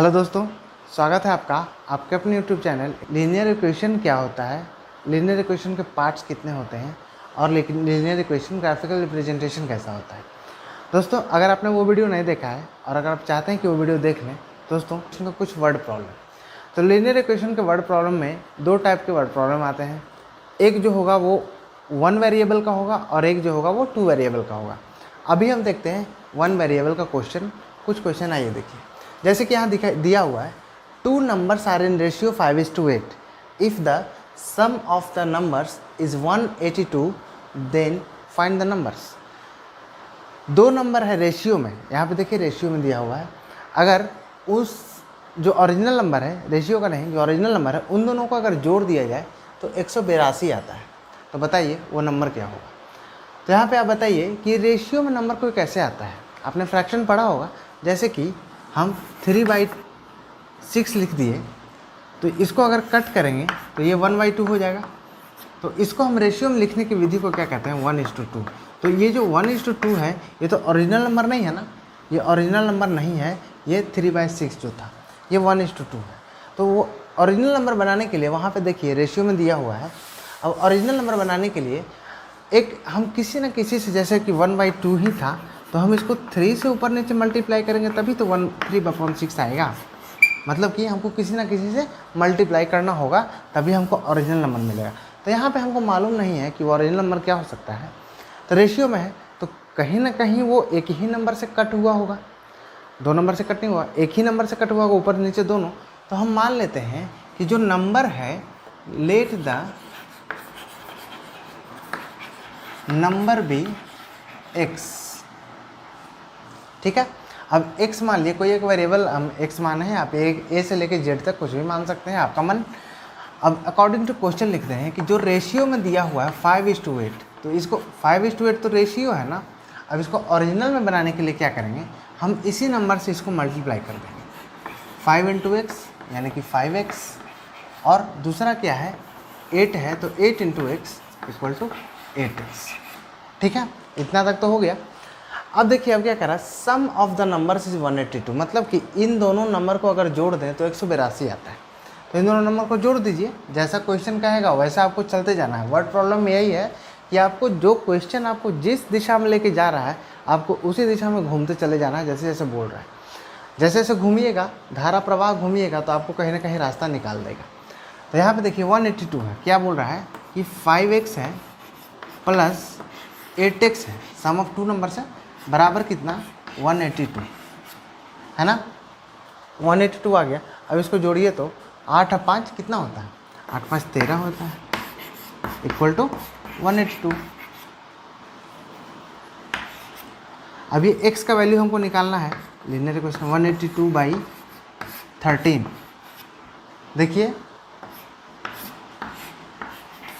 Hello दोस्तों, स्वागत है आपका आपके अपने यूट्यूब चैनल लीनियर इक्वेशन क्या होता है, लीनियर इक्वेशन के पार्ट्स कितने होते हैं और लीनियर इक्वेशन ग्राफिकल रिप्रेजेंटेशन कैसा होता है। दोस्तों, अगर आपने वो वीडियो नहीं देखा है और अगर आप चाहते हैं कि वो वीडियो देख लें दोस्तों, इसमें कुछ वर्ड प्रॉब्लम। तो लीनियर इक्वेशन के वर्ड प्रॉब्लम में दो टाइप के वर्ड प्रॉब्लम आते हैं। एक जो होगा वो 1 वेरिएबल का होगा और एक जो होगा वो 2 वेरिएबल का होगा। अभी हम देखते हैं 1 वेरिएबल का क्वेश्चन। कुछ क्वेश्चन आइए देखिए, जैसे कि यहाँ दिया हुआ है 2 numbers are in ratio 5:8 if the sum of the numbers is 182 then find the numbers। 2 number है रेशियो में, यहाँ पे देखिए रेशियो में दिया हुआ है। अगर उस जो ओरिजिनल नंबर है, रेशियो का नहीं, जो ओरिजिनल नंबर है, उन दोनों को अगर जोड़ दिया जाए तो 182 आता है। तो बताइए वो नंबर क्या होगा। तो यहाँ पे आप बताइए कि रेशियो में नंबर कोई कैसे आता है। आपने फ्रैक्शन पढ़ा होगा, जैसे कि हम 3/6 लिख दिए, तो इसको अगर कट करेंगे तो ये 1/2 हो जाएगा। तो इसको हम रेशियो में लिखने की विधि को क्या कहते हैं, 1:2। तो ये जो 1:2 है, ये तो ओरिजिनल नंबर नहीं है ना, ये ओरिजिनल नंबर नहीं है, ये 3/6 जो था ये 1:2 है। तो वो ओरिजिनल नंबर बनाने के लिए वहाँ पे देखिए रेशियो में दिया हुआ है। अब ओरिजिनल नंबर बनाने के लिए एक हम किसी न किसी से, जैसे कि 1/2 ही था, तो हम इसको 3 से ऊपर नीचे मल्टीप्लाई करेंगे तभी तो 3/6 आएगा। मतलब कि हमको किसी ना किसी से मल्टीप्लाई करना होगा तभी हमको ओरिजिनल नंबर मिलेगा। तो यहाँ पे हमको मालूम नहीं है कि वो ओरिजिनल नंबर क्या हो सकता है। तो रेशियो में है तो कहीं ना कहीं वो एक ही नंबर से कट हुआ होगा, 2 नंबर से कट नहीं हुआ, एक ही नंबर से कट हुआ होगा, ऊपर नीचे दोनों। तो हम मान लेते हैं कि जो नंबर है, let the number be X. ठीक है, अब x मान लिए, कोई एक वेरिएबल हम x माने हैं, आप a से लेके z तक कुछ भी मान सकते हैं, आपका मन। अब अकॉर्डिंग टू क्वेश्चन लिखते हैं कि जो रेशियो में दिया हुआ है 5:8, तो इसको 5:8 तो रेशियो है ना। अब इसको ओरिजिनल में बनाने के लिए क्या करेंगे, हम इसी नंबर से इसको मल्टीप्लाई कर देंगे। 5 × x यानी कि 5x, और दूसरा क्या है 8 है, तो 8 × x = 8x। ठीक है, इतना तक तो हो गया। अब देखिए अब क्या करा, सम ऑफ द नंबर्स इज 182, मतलब कि इन दोनों नंबर को अगर जोड़ दें तो 182 आता है। तो इन दोनों नंबर को जोड़ दीजिए, जैसा क्वेश्चन कहेगा वैसा आपको चलते जाना है। वर्ड प्रॉब्लम में यही है कि आपको जो क्वेश्चन आपको जिस दिशा में लेके जा रहा है, आपको उसी दिशा में घूमते चले जाना है, जैसे जैसे बोल रहा है। जैसे जैसे घूमिएगा, धारा प्रवाह घूमिएगा, तो आपको कहीं ना कहीं रास्ता निकाल देगा। तो यहाँ पर देखिए 182 है, क्या बोल रहा है कि 5x है प्लस 8x है, सम ऑफ 2 नंबर से बराबर कितना 182 है ना। 182 आ गया। अब इसको जोड़िए तो 8 और 5 कितना होता है, 8 × 5 = 13 होता है, इक्वल टू 182। अब ये x का वैल्यू हमको निकालना है, लीनियर इक्वेशन 182/13। देखिए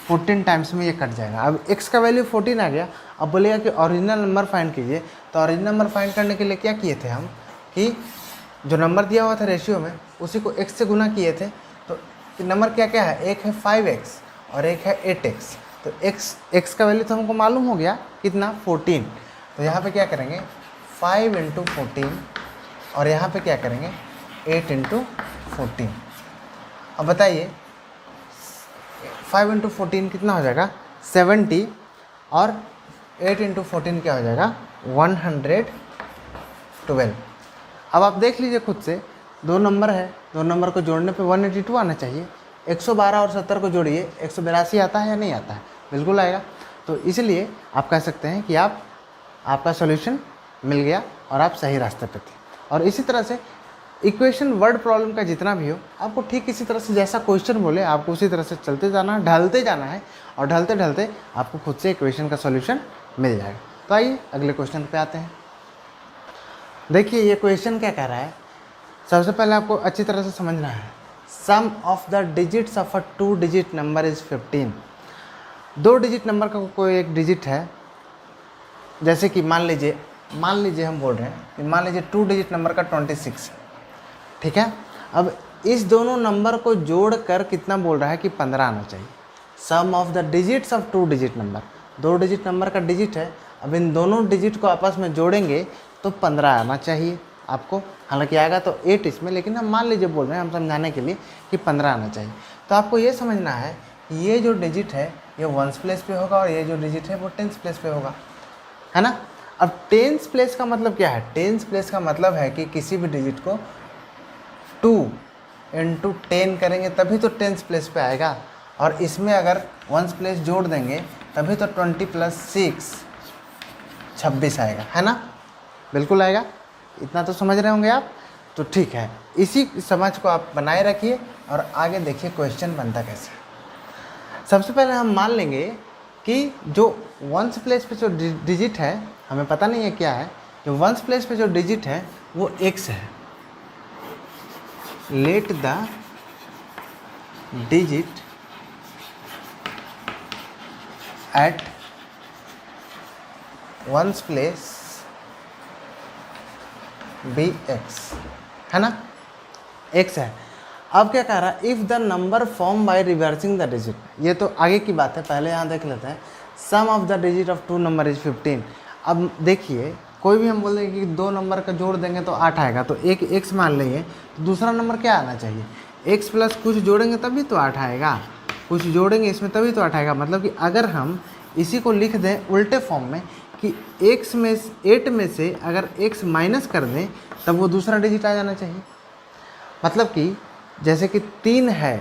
14 टाइम्स में ये कट जाएगा। अब x का वैल्यू 14 आ गया। अब बोलेगा कि ओरिजिनल नंबर फाइंड कीजिए। तो ओरिजिनल नंबर फाइंड करने के लिए क्या किए थे हम, कि जो नंबर दिया हुआ था रेशियो में उसी को x से गुना किए थे। तो नंबर क्या क्या है, एक है 5x और एक है 8x। तो x का वैल्यू तो हमको मालूम हो गया कितना 14। तो यहाँ पे क्या करेंगे 5 × 14 और यहाँ पे क्या करेंगे 8 × 14। अब बताइए 5 × 14 कितना हो जाएगा 70, और 8 × 14 क्या हो जाएगा 112। अब आप देख लीजिए खुद से, 2 नंबर है, 2 नंबर को जोड़ने पे 182 आना चाहिए। 112 और 70 को जोड़िए, 182 आता है या नहीं आता है, बिल्कुल आएगा। तो इसलिए आप कह सकते हैं कि आपका सॉल्यूशन मिल गया और आप सही रास्ते पे थे। और इसी तरह से इक्वेशन वर्ड प्रॉब्लम का जितना भी हो, आपको ठीक इसी तरह से जैसा क्वेश्चन बोले आपको उसी तरह से चलते जाना है, ढलते जाना है, और ढलते ढलते आपको खुद से इक्वेशन का सॉल्यूशन मिल जाएगा। तो आइए अगले क्वेश्चन पे आते हैं। देखिए ये क्वेश्चन क्या कह रहा है, सबसे पहले आपको अच्छी तरह से समझना है। Sum of the digits of a 2 digit number is 15। 2 digit number का कोई एक डिजिट है, जैसे कि मान लीजिए हम बोल रहे हैं कि मान लीजिए 2 डिजिट नंबर का 26 है। ठीक है, अब इस दोनों नंबर को जोड़ कर कितना बोल रहा है कि 15 आना चाहिए। Sum of the digits of 2 digit number, 2 digit number का डिजिट है। अब इन दोनों डिजिट को आपस में जोड़ेंगे तो 15 आना चाहिए। आपको, हालांकि आएगा तो 8 इसमें, लेकिन हम मान लीजिए बोल रहे हैं हम समझाने के लिए कि 15 आना चाहिए। तो आपको ये समझना है कि ये जो डिजिट है ये 1s प्लेस पे होगा और ये जो डिजिट है वो 10s प्लेस पे होगा, है ना। अब 10s प्लेस का मतलब क्या है? 10s प्लेस का मतलब है कि किसी भी डिजिट को 2 × 10 करेंगे तभी तो 10s प्लेस पे आएगा, और इसमें अगर 1s प्लेस जोड़ देंगे तभी तो 20 + 6 26 आएगा, है ना। बिल्कुल आएगा, इतना तो समझ रहे होंगे आप। तो ठीक है, इसी समझ को आप बनाए रखिए और आगे देखिए क्वेश्चन बनता कैसे। सबसे पहले हम मान लेंगे कि जो 1s प्लेस पे जो डिजिट है, हमें पता नहीं है क्या है, जो 1s प्लेस पे जो डिजिट है वो x है। Let the digit at 1s place be x, है ना, x है। अब क्या कह रहा है? If the number form by reversing the digit, ये तो आगे की बात है, पहले यहाँ देख लेते हैं। Sum of the digit of 2 number is 15। अब देखिए, कोई भी हम बोल देंगे कि 2 नंबर का जोड़ देंगे तो 8 आएगा, तो एक x मान लेंगे, तो दूसरा नंबर क्या आना चाहिए? x प्लस कुछ जोड़ेंगे तभी तो 8 आएगा, कुछ जोड़ेंगे इसमें तभी तो 8 आएगा। मतलब कि अगर हम इसी को लिख दें उल्टे फॉर्म में कि 8 में से अगर x माइनस कर दें तब वो दूसरा डिजिट आ जाना चाहिए। मतलब कि जैसे कि 3 है,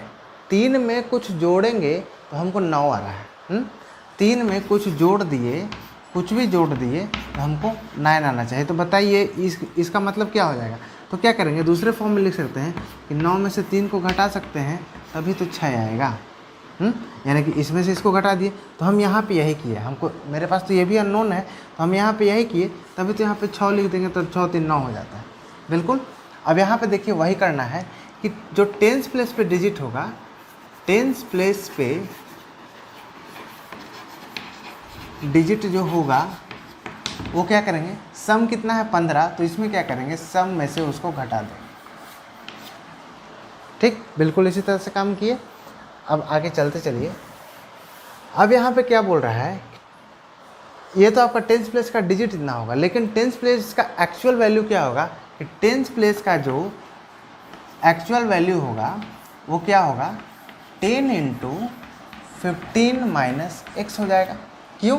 3 में कुछ जोड़ेंगे तो हमको 9 आ रहा है, 3 में कुछ जोड़ दिए, कुछ भी जोड़ दिए तो हमको 9 आना चाहिए। तो बताइए इसका मतलब क्या हो जाएगा? तो क्या करेंगे, दूसरे फॉर्म में लिख सकते हैं कि 9 में से 3 को घटा सकते हैं तभी तो 6 आएगा, यानी कि इसमें से इसको घटा दिए। तो हम यहाँ पे यही किए, हमको, मेरे पास तो ये भी अननोन है, तो हम यहाँ पे यही किए, तभी तो यहाँ पे 6 लिख देंगे तो 6 × 3 = 9 हो जाता है। बिल्कुल। अब यहाँ पे देखिए वही करना है कि जो 10s प्लेस पे डिजिट होगा, 10s प्लेस पे डिजिट जो होगा वो क्या करेंगे, सम कितना है 15, तो इसमें क्या करेंगे, सम में से उसको घटा देंगे। ठीक, बिल्कुल इसी तरह से काम किए। अब आगे चलते चलिए। अब यहाँ पे क्या बोल रहा है, ये तो आपका 10s प्लेस का डिजिट इतना होगा, लेकिन 10s प्लेस का एक्चुअल वैल्यू क्या होगा कि 10s प्लेस का जो एक्चुअल वैल्यू होगा वो क्या होगा, 10 × 15 - x हो जाएगा। क्यों?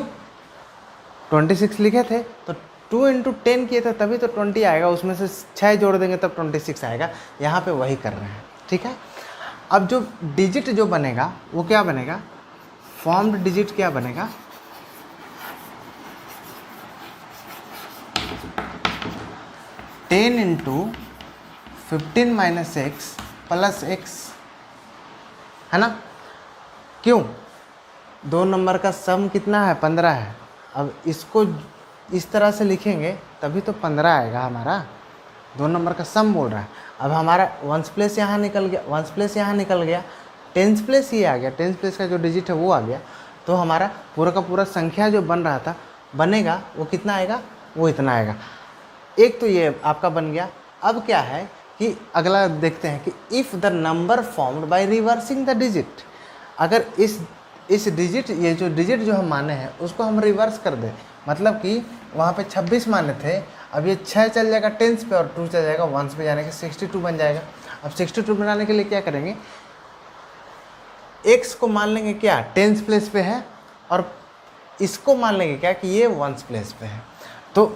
26 लिखे थे तो 2 × 10 किए थे तभी तो 20 आएगा, उसमें से 6 जोड़ देंगे तब 26 आएगा। यहाँ पे वही कर रहे हैं, ठीक है। अब जो डिजिट जो बनेगा वो क्या बनेगा, फॉर्म्ड डिजिट क्या बनेगा, टेन × 15 - x + x, है ना। क्यों? 2 नंबर का सम कितना है, 15 है। अब इसको इस तरह से लिखेंगे तभी तो 15 आएगा हमारा, 2 नंबर का सम बोल रहा है। अब हमारा 1s प्लेस यहाँ निकल गया, 1s प्लेस यहाँ निकल गया, 10s प्लेस ये आ गया, 10s प्लेस का जो डिजिट है वो आ गया, तो हमारा पूरा का पूरा संख्या जो बन रहा था बनेगा वो कितना आएगा, वो इतना आएगा। एक तो ये आपका बन गया। अब क्या है कि अगला देखते हैं कि if the number formed by reversing the digit, अगर इस डिजिट, ये जो डिजिट जो हम माने हैं उसको हम रिवर्स कर दें, मतलब कि वहाँ पे 26 माने थे, अब ये 6 चल जाएगा 10s पे और 2 चल जाएगा 1s पे, यानी कि 62 बन जाएगा। अब 62 बनाने के लिए क्या करेंगे, x को मान लेंगे क्या, 10s प्लेस पे है, और इसको मान लेंगे क्या कि ये 1s प्लेस पे है। तो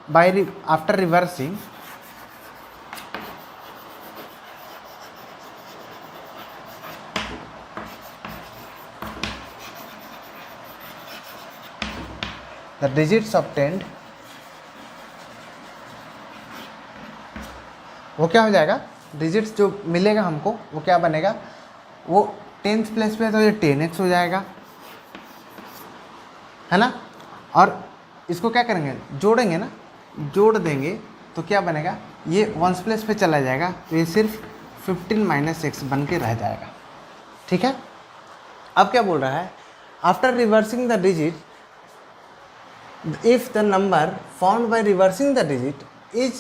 by after reversing the digits obtained, वो क्या हो जाएगा, डिजिट्स जो मिलेगा हमको वो क्या बनेगा, वो 10s प्लेस पे तो ये 10x हो जाएगा, है ना। और इसको क्या करेंगे, जोड़ेंगे ना, जोड़ देंगे तो क्या बनेगा, ये 1s प्लेस पे चला जाएगा, तो ये सिर्फ 15 - x बन के रह जाएगा, ठीक है। अब क्या बोल रहा है, after reversing the digit, if the number formed by reversing the digit is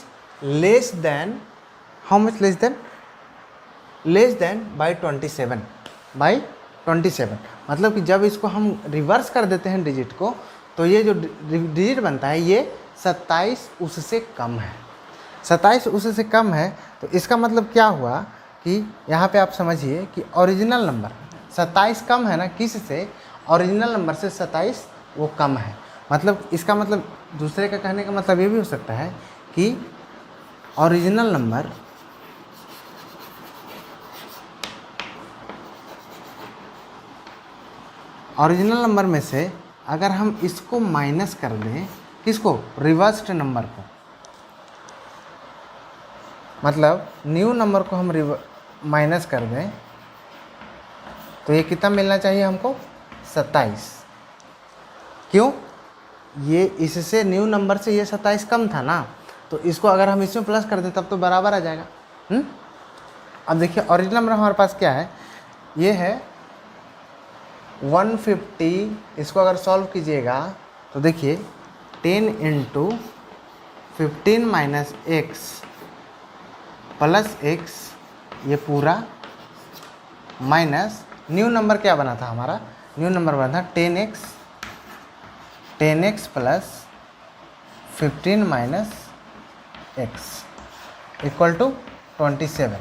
less than, how much less than by 27, मतलब कि जब इसको हम रिवर्स कर देते हैं डिजिट को, तो ये जो डिजिट बनता है ये 27 उससे कम है। 27 उससे कम है, तो इसका मतलब क्या हुआ कि यहाँ पे आप समझिए कि ओरिजिनल नंबर 27 कम है ना, किस से, ओरिजिनल नंबर से 27 वो कम है। मतलब इसका मतलब दूसरे का कहने का मतलब ये भी हो सकता है कि ओरिजिनल नंबर में से अगर हम इसको माइनस कर दें, किसको, रिवर्स्ड नंबर को, मतलब न्यू नंबर को हम माइनस कर दें, तो ये कितना मिलना चाहिए हमको, 27। क्यों, ये इससे न्यू नंबर से ये 27 कम था ना, तो इसको अगर हम इसमें प्लस कर दें तब तो बराबर आ जाएगा। अब देखिए ओरिजिनल नंबर हमारे पास क्या है, ये है 150। इसको अगर सॉल्व कीजिएगा तो देखिए 10 into 15 minus x plus x, ये पूरा माइनस न्यू नंबर क्या बना था हमारा, न्यू नंबर बना था 10x plus 15 minus X equal to 27।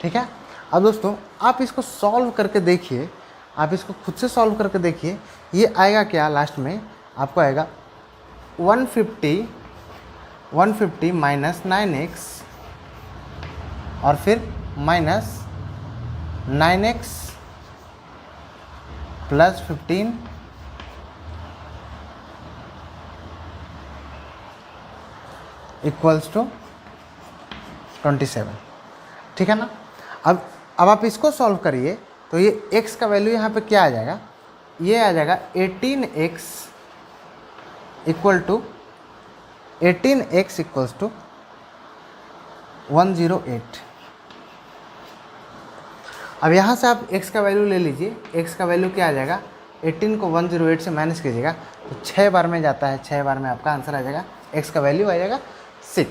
ठीक है। अब दोस्तों आप इसको सॉल्व करके देखिए, आप इसको खुद से सॉल्व करके देखिए, ये आएगा क्या, लास्ट में आपको आएगा 150 माइनस 9x और फिर minus 9x plus 15 equals to 27। ठीक है ना। अब आप इसको सॉल्व करिए तो ये x का वैल्यू यहाँ पे क्या आ जाएगा, ये आ जाएगा 18x इक्वल टू 108। अब यहाँ से आप x का वैल्यू ले लीजिए, x का वैल्यू क्या आ जाएगा, 18 को 108 से माइनस कीजिएगा तो 6 बार में जाता है, 6 बार में आपका आंसर आ जाएगा, x का वैल्यू आ जाएगा 6।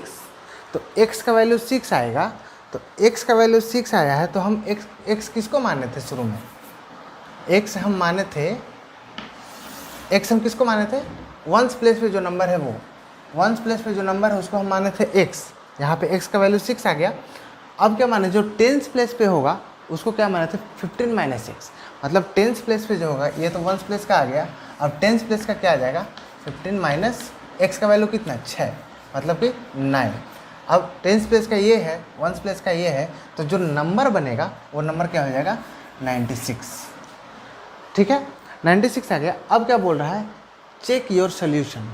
तो x का वैल्यू 6 आएगा, तो x का वैल्यू 6 आया है तो हम x किसको माने थे शुरू में, x हम माने थे, x हम किसको माने थे, वंस प्लेस पे जो नंबर है वो, वंस प्लेस पे जो नंबर है उसको हम माने थे x। यहाँ पे x का वैल्यू 6 आ गया। अब क्या माने, जो टेंस प्लेस पे होगा उसको क्या माने थे, 15 माइनस एक्स, मतलब टेंस प्लेस पे जो होगा, ये तो वंस प्लेस का आ गया, अब टेंस प्लेस का क्या आ जाएगा, 15 माइनस एक्स का वैल्यू कितना, 6, मतलब कि 9। अब टेंस प्लेस का ये है, वंस प्लेस का ये है, तो जो नंबर बनेगा वो नंबर क्या हो जाएगा, 96। ठीक है, 96 आ गया। अब क्या बोल रहा है, check your solution,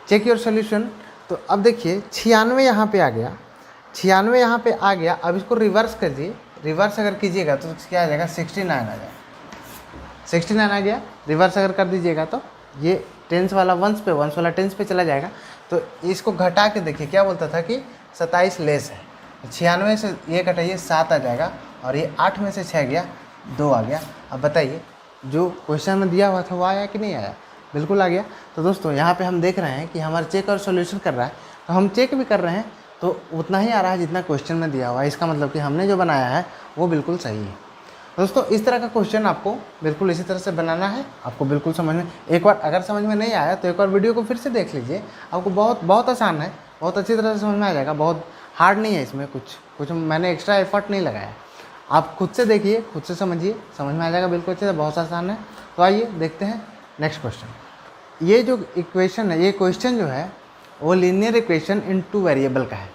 check your solution. तो अब देखिए 96 यहाँ पे आ गया, 96 यहाँ पे आ गया। अब इसको रिवर्स कर दिए, रिवर्स अगर कीजिएगा तो क्या आ जाएगा, 69 आ जाएगा, 69 आ गया। रिवर्स अगर कर दीजिएगा तो ये टेंस वाला वंस पे, वंस वाला टेंस पे चला जाएगा। तो इसको घटा के देखिए, क्या बोलता था कि 27 लेस है, 96 से ये घटाइए 7 आ जाएगा, और ये 8 में से 6 गया, 2 आ गया। अब बताइए जो क्वेश्चन में दिया हुआ था वो आया कि नहीं आया, बिल्कुल आ गया। तो दोस्तों यहाँ पे हम देख रहे हैं कि हमारा चेक और सॉल्यूशन कर रहा है, तो हम चेक भी कर रहे हैं तो उतना ही आ रहा है जितना क्वेश्चन में दिया हुआ है, इसका मतलब कि हमने जो बनाया है वो बिल्कुल सही है। दोस्तों इस तरह का क्वेश्चन आपको बिल्कुल इसी तरह से बनाना है, आपको बिल्कुल समझ में, एक बार अगर समझ में नहीं आया तो एक बार वीडियो को फिर से देख लीजिए, आपको बहुत आसान है, बहुत अच्छी तरह से समझ में आ जाएगा, बहुत हार्ड नहीं है इसमें, कुछ मैंने एक्स्ट्रा एफर्ट नहीं लगाया। आप खुद से देखिए, खुद से समझिए, समझ में आ जाएगा बिल्कुल अच्छे से, बहुत आसान है। तो आइए देखते हैं नेक्स्ट क्वेश्चन। ये जो इक्वेशन है, ये क्वेश्चन जो है वो लीनियर इक्वेशन इन 2 वेरिएबल का है।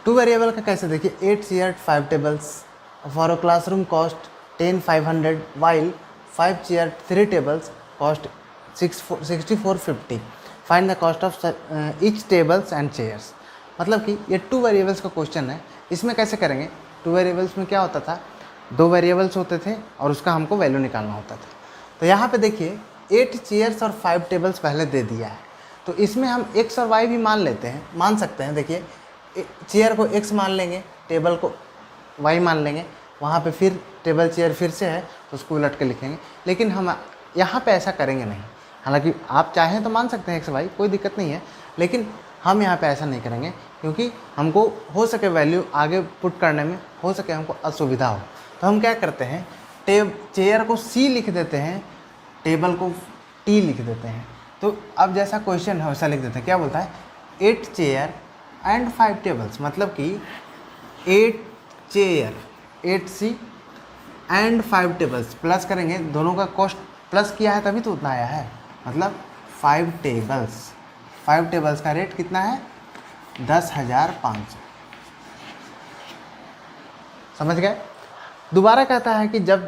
2 वेरिएबल का कैसे, देखिए 8 chair 5 tables for a classroom cost 10,500 while 5 chair 3 tables cost 6450। Find the cost of each tables and chairs. मतलब कि ये 2 वेरिएबल्स का क्वेश्चन है। इसमें कैसे करेंगे, 2 वेरिएबल्स में क्या होता था, 2 वेरिएबल्स होते थे और उसका हमको वैल्यू निकालना होता था। तो यहाँ पे देखिए 8 चेयर्स और 5 टेबल्स पहले दे दिया है, तो इसमें हम x और y भी मान लेते हैं, मान सकते हैं। देखिए चेयर को x मान लेंगे, टेबल को y मान लेंगे, वहाँ पे फिर टेबल चेयर फिर से है तो उसको उलट के लिखेंगे, लेकिन हम यहाँ पे ऐसा करेंगे नहीं। हालांकि आप चाहें तो मान सकते हैं x y, कोई दिक्कत नहीं है, लेकिन हम यहाँ पे ऐसा नहीं करेंगे क्योंकि हमको हो सके वैल्यू आगे पुट करने में हो सके हमको असुविधा हो। तो हम क्या करते हैं, चेयर को c लिख देते हैं, टेबल को t लिख देते हैं। तो अब जैसा क्वेश्चन है वैसा लिख देते हैं। क्या बोलता है, 8 चेयर एंड 5 टेबल्स, मतलब कि 8 chair 8C and 5 tables, plus करेंगे दोनों का कॉस्ट प्लस किया है तभी तो उतना आया है, मतलब 5 टेबल्स। 5 टेबल्स का रेट कितना है 10,500। समझ गए। दोबारा कहता है कि जब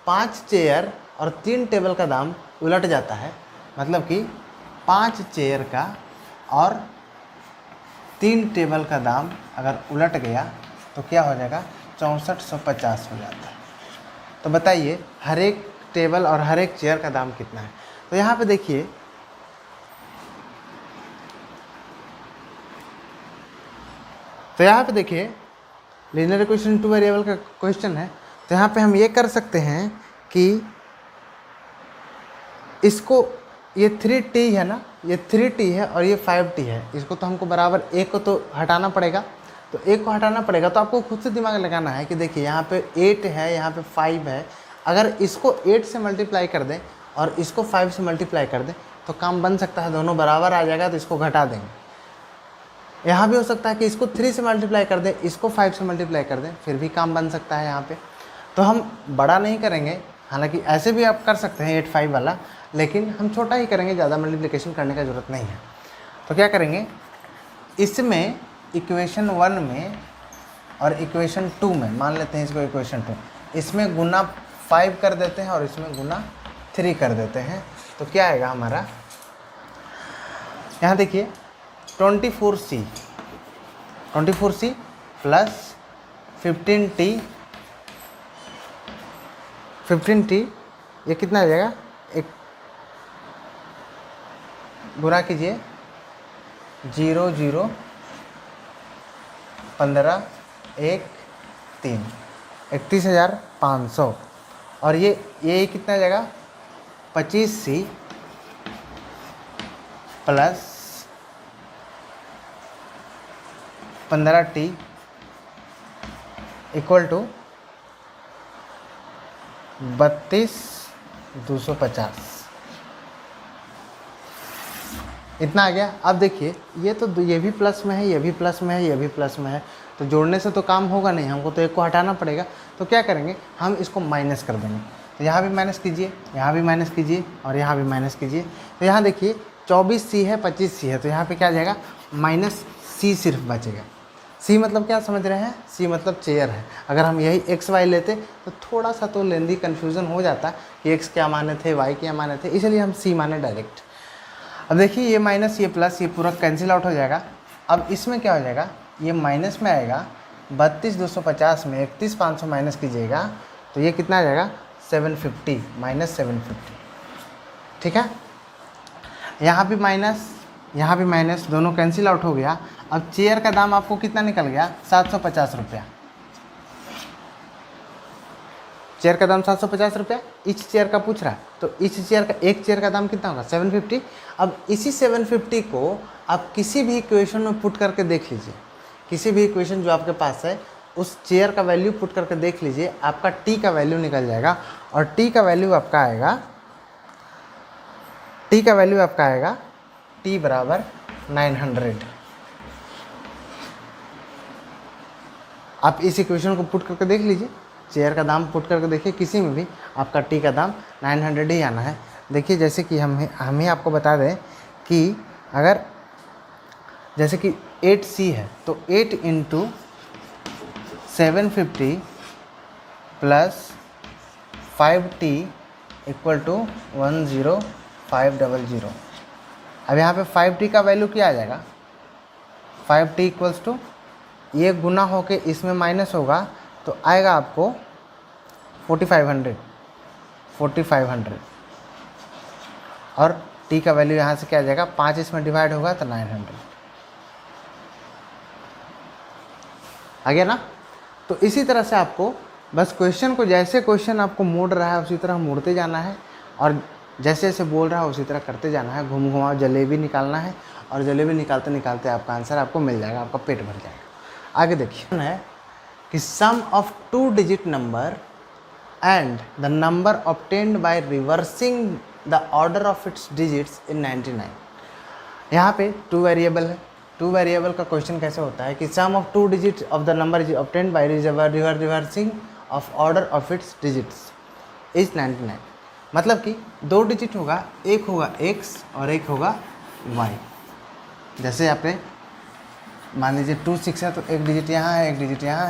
5 चेयर और 3 टेबल का दाम उलट जाता है, मतलब कि 5 चेयर का और 3 टेबल का दाम अगर उलट गया तो क्या हो जाएगा 6450 हो जाता है। तो बताइए हर एक टेबल और हर एक चेयर का दाम कितना है। तो यहाँ पे देखिए लीनियर इक्वेशन 2 वेरिएबल का क्वेश्चन है। तो यहाँ पे हम ये कर सकते हैं कि इसको, ये 3t है ना, ये 3t है और ये 5t है, इसको तो हमको बराबर एक को तो हटाना पड़ेगा। तो एक को हटाना पड़ेगा तो आपको खुद से दिमाग लगाना है कि देखिए यहाँ पे 8 है, यहाँ पे 5 है। अगर इसको 8 से मल्टीप्लाई कर दें और इसको 5 से मल्टीप्लाई कर दें तो काम बन सकता है, दोनों बराबर आ जाएगा तो इसको घटा देंगे। यहाँ भी हो सकता है कि इसको 3 से मल्टीप्लाई कर दें, इसको 5 से मल्टीप्लाई कर दें, फिर भी काम बन सकता है यहाँ पे। तो हम बड़ा नहीं करेंगे, हालांकि ऐसे भी आप कर सकते हैं 8 5 वाला, लेकिन हम छोटा ही करेंगे, ज़्यादा मल्टीप्लिकेशन करने का ज़रूरत नहीं है। तो क्या करेंगे, इसमें इक्वेशन 1 में और इक्वेशन 2 में, मान लेते हैं इसको इक्वेशन 2, इसमें गुना 5 कर देते हैं और इसमें गुना 3 कर देते हैं। तो क्या आएगा हमारा, यहाँ देखिए 24C प्लस 15t, ये कितना आ जाएगा, एक गुना कीजिए 0 0 15 1 3, 31,500। और ये कितना आ जाएगा 25C plus 15t equal to 32,250, इतना आ गया। अब देखिए ये भी प्लस में है, ये भी प्लस में है, ये भी प्लस में है, तो जोड़ने से तो काम होगा नहीं, हमको तो एक को हटाना पड़ेगा। तो क्या करेंगे, हम इसको माइनस कर देंगे। तो यहाँ भी माइनस कीजिए, यहाँ भी माइनस कीजिए और यहाँ भी माइनस कीजिए। तो यहाँ देखिए 24C है, 25C है, तो यहाँ पे क्या आ जाएगा -C सिर्फ बचेगा। C मतलब क्या समझ रहे हैं, C मतलब चेयर है। अगर हम यही x y लेते तो थोड़ा सा तो लेंदी कन्फ्यूज़न हो जाता कि x क्या माने थे, y क्या माने थे, इसलिए हम C माने डायरेक्ट। अब देखिए ये माइनस ये प्लस ये पूरा कैंसिल आउट हो जाएगा। अब इसमें क्या हो जाएगा, ये माइनस में आएगा 32,250 में 31,500 माइनस कीजिएगा तो ये कितना आ जाएगा 750 -750। ठीक है, यहाँ भी माइनस दोनों कैंसिल आउट हो गया। अब चेयर का दाम आपको कितना निकल गया 750 रुपया। चेयर का दाम 750 रुपया इस चेयर का पूछ रहा है, तो इस चेयर का एक चेयर का दाम कितना होगा 750। अब इसी 750 को आप किसी भी इक्वेशन में पुट करके देख लीजिए, किसी भी इक्वेशन जो आपके पास है उस चेयर का वैल्यू पुट करके देख लीजिए, आपका टी का वैल्यू निकल जाएगा। और टी का वैल्यू आपका आएगा टी बराबर 900। आप इस इक्वेशन को पुट करके देख लीजिए, चेयर का दाम पुट करके देखिए, किसी में भी आपका टी का दाम 900 ही आना है। देखिए जैसे कि हम ही आपको बता दें कि अगर जैसे कि 8C है तो 8 × 750 प्लस 5t इक्वल टू 10500। अब यहाँ पे 5t का वैल्यू क्या आ जाएगा, 5t इक्वल्स टू ये गुना होके इसमें माइनस होगा तो आएगा आपको 4500 और t का वैल्यू यहाँ से क्या आ जाएगा 5 इसमें डिवाइड होगा तो 900 आ गया ना। तो इसी तरह से आपको बस क्वेश्चन को, जैसे क्वेश्चन आपको मोड़ रहा है उसी तरह मोड़ते जाना है और जैसे जैसे बोल रहा है उसी तरह करते जाना है। घूम घुमाओ जलेबी निकालना है और जलेबी निकालते निकालते आपका आंसर आपको मिल जाएगा, आपका पेट भर जाएगा। आगे देखिए है कि sum of 2 digit number and the number obtained by reversing the order of its digits in 99। यहाँ पे 2 वेरिएबल है, टू वेरिएबल का क्वेश्चन कैसे होता है कि sum of two digit of the number is obtained by reversing of order of its digits is 99। मतलब कि दो डिजिट होगा, एक होगा x और एक होगा y। जैसे आपने मान लीजिए 2 6 है तो एक डिजिट यहाँ है, एक डिजिट यहाँ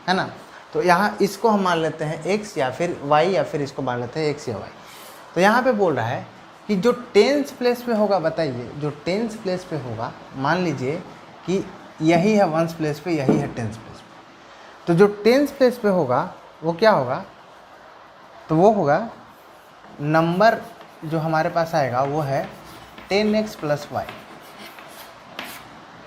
है ना। तो यहाँ इसको हम मान लेते हैं x या फिर y, या फिर इसको मान लेते हैं x या y। तो यहाँ पे बोल रहा है कि जो टेंस प्लेस पे होगा, बताइए जो टेंस प्लेस पे होगा, मान लीजिए कि यही है वंस प्लेस पे, यही है टेंस प्लेस पे। तो जो टेंस प्लेस पे होगा वो क्या होगा, तो वो होगा नंबर जो हमारे पास आएगा वो है 10x + y।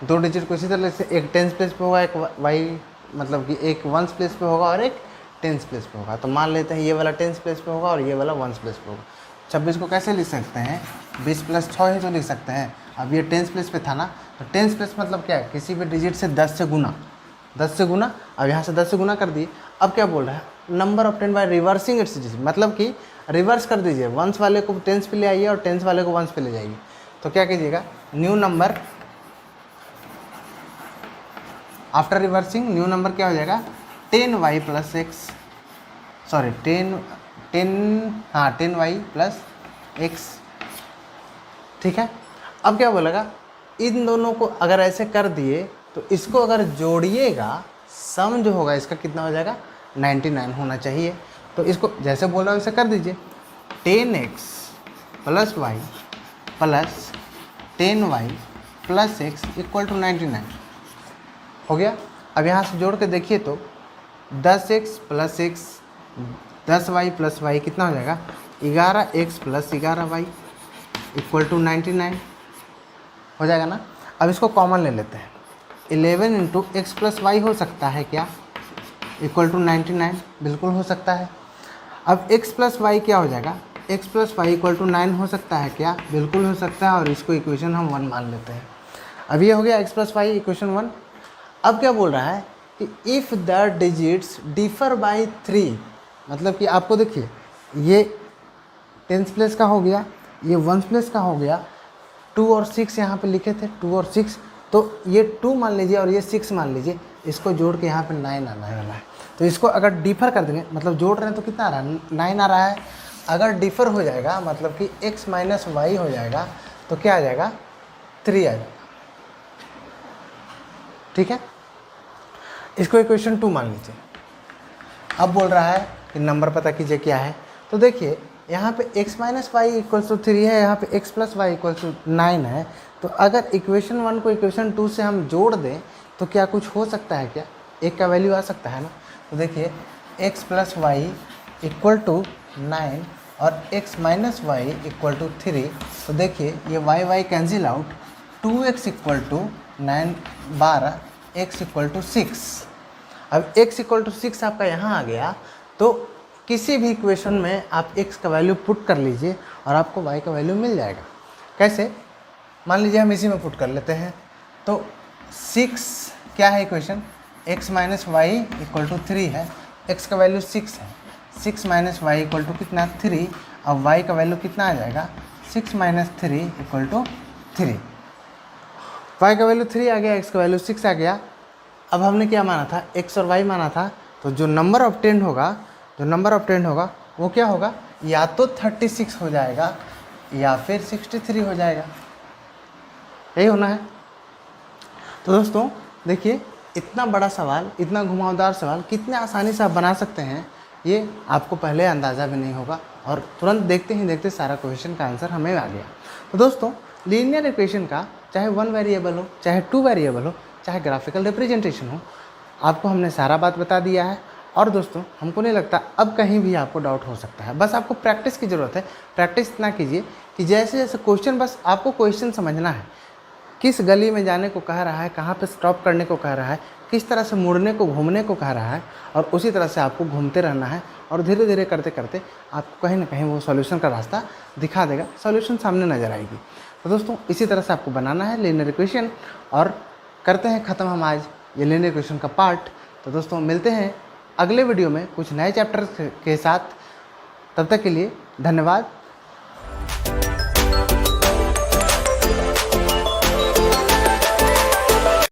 दो डिजिट को इसी तरह से एक टेंस प्लेस पे होगा, एक y मतलब कि एक वंस प्लेस पे होगा और एक टेंस प्लेस पे होगा। तो मान लेते हैं ये वाला टेंस प्लेस पे होगा और ये वाला वंस प्लेस पे होगा। 26 को कैसे लिख सकते हैं, 20 + 6 ही तो लिख सकते हैं। अब ये टेंस प्लेस पे था ना, तो टेंस प्लेस मतलब क्या है, किसी भी डिजिट से 10 से गुना, 10 से गुना। अब यहाँ से 10 से गुना कर दिए। अब क्या बोल रहा है, number obtained by reversing it's digit, मतलब कि रिवर्स कर दीजिए, वंस वाले को टेंस पे ले आइए और टेंस वाले को वंस पे ले जाइए। तो क्या कीजिएगा, new number after reversing, new number क्या हो जाएगा 10y + x, sorry 10y + x। ठीक है। अब क्या बोलेगा, इन दोनों को अगर ऐसे कर दिए तो इसको अगर जोड़िएगा, सम जो होगा इसका कितना हो जाएगा 99 होना चाहिए। तो इसको जैसे बोल रहा है वैसे कर दीजिए, 10x + y + 10y + x = 99 हो गया। अब यहाँ से जोड़ के देखिए तो 10x + x, 10y + y कितना हो जाएगा 11x + 11y = 99 हो जाएगा ना। अब इसको कॉमन ले लेते हैं, 11 × x + y हो सकता है क्या, = 99, बिल्कुल हो सकता है। अब x + y क्या हो जाएगा, x + y = 9 हो सकता है क्या, बिल्कुल हो सकता है। और इसको इक्वेशन हम 1 मान लेते हैं। अब ये हो गया x + y इक्वेशन 1। अब क्या बोल रहा है कि if the digits differ by 3, मतलब कि आपको देखिए ये टेंस प्लेस का हो गया, ये वंस प्लेस का हो गया, 2 और 6 यहाँ पे लिखे थे, 2 और 6, तो ये 2 मान लीजिए और ये 6 मान लीजिए, इसको जोड़ के यहाँ पे 9 आना वाला है। तो इसको अगर डिफर कर देंगे, मतलब जोड़ रहे हैं तो कितना आ रहा है 9 आ रहा है। अगर डिफर हो जाएगा मतलब कि x - y हो जाएगा तो क्या आ जाएगा 3 आ जाएगा। ठीक है, इसको इक्वेशन 2 मान लीजिए। अब बोल रहा है कि नंबर पता कीजिए क्या है। तो देखिए यहाँ पे x - y = 3 है, यहाँ पे x + y = 9 है। तो अगर इक्वेशन 1 को इक्वेशन 2 से हम जोड़ दें तो क्या कुछ हो सकता है क्या, एक का वैल्यू आ सकता है ना। तो देखिए x + y = 9 और x - y = 3। तो देखिए ये y cancel out, 2x = 9 12, x = 6। अब x = 6 आपका यहाँ आ गया, तो किसी भी इक्वेशन में आप x का वैल्यू पुट कर लीजिए और आपको y का वैल्यू मिल जाएगा। कैसे, मान लीजिए हम इसी में पुट कर लेते हैं। तो 6 क्या है इक्वेशन, x - y = 3 है, x का वैल्यू 6 है, 6 - y = कितना 3। अब y का वैल्यू कितना आ जाएगा 6 - 3 = 3। y का वैल्यू 3 आ गया, x का वैल्यू 6 आ गया। अब हमने क्या माना था, x और y माना था। तो जो नंबर ऑब्टेन्ड होगा वो क्या होगा, या तो 36 हो जाएगा या फिर 63 हो जाएगा, यही होना है। तो दोस्तों देखिए इतना बड़ा सवाल, इतना घुमावदार सवाल कितने आसानी से आप बना सकते हैं, ये आपको पहले अंदाज़ा भी नहीं होगा और तुरंत देखते ही देखते सारा क्वेश्चन का आंसर हमें आ गया। तो दोस्तों लीनियर इक्वेशन का चाहे 1 वेरिएबल हो, चाहे 2 वेरिएबल हो, चाहे ग्राफिकल रिप्रेजेंटेशन हो, आपको हमने सारा बात बता दिया है। और दोस्तों हमको नहीं लगता अब कहीं भी आपको डाउट हो सकता है, बस आपको प्रैक्टिस की ज़रूरत है। प्रैक्टिस इतना कीजिए कि जैसे जैसे क्वेश्चन, बस आपको क्वेश्चन समझना है, किस गली में जाने को कह रहा है, कहाँ पे स्टॉप करने को कह रहा है, किस तरह से मुड़ने को, घूमने को कह रहा है, और उसी तरह से आपको घूमते रहना है। और धीरे धीरे करते करते आपको कहीं ना कहीं वो सॉल्यूशन का रास्ता दिखा देगा, सॉल्यूशन सामने नज़र आएगी। तो दोस्तों इसी तरह से आपको बनाना है लीनियर इक्वेशन। और करते हैं ख़त्म हम आज ये लीनियर इक्वेशन का पार्ट। तो दोस्तों मिलते हैं अगले वीडियो में कुछ नए चैप्टर के साथ। तब तक के लिए धन्यवाद।